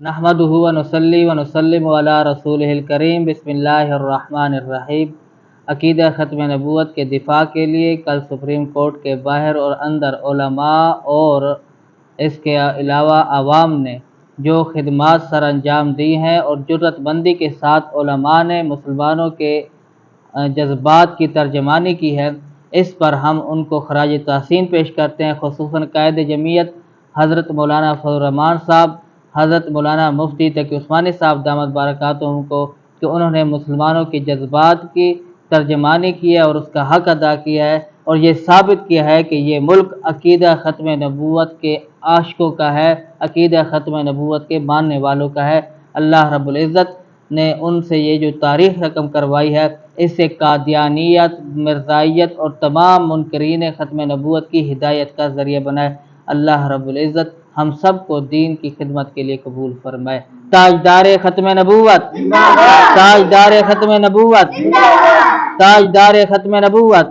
نحمدہ و نصلی و نسلم علی رسولہ الکریم بسم اللہ الرحمن الرحیم۔ عقیدہ ختم نبوت کے دفاع کے لیے کل سپریم کورٹ کے باہر اور اندر علماء اور اس کے علاوہ عوام نے جو خدمات سر انجام دی ہیں اور جرات مندی کے ساتھ علماء نے مسلمانوں کے جذبات کی ترجمانی کی ہے، اس پر ہم ان کو خراج تحسین پیش کرتے ہیں، خصوصاً قائد جمعیت حضرت مولانا فضل الرحمان صاحب، حضرت مولانا مفتی تقی عثمانی صاحب دامت برکاتہم کو، کہ انہوں نے مسلمانوں کے جذبات کی ترجمانی کی ہے اور اس کا حق ادا کیا ہے، اور یہ ثابت کیا ہے کہ یہ ملک عقیدہ ختم نبوت کے عاشقوں کا ہے، عقیدہ ختم نبوت کے ماننے والوں کا ہے۔ اللہ رب العزت نے ان سے یہ جو تاریخ رقم کروائی ہے، اس سے قادیانیت، مرزائیت اور تمام منکرین ختم نبوت کی ہدایت کا ذریعہ بنائے۔ اللہ رب العزت ہم سب کو دین کی خدمت کے لیے قبول فرمائے۔ تاجدار ختم نبوت، تاجدار ختم نبوت، تاجدار ختم نبوت۔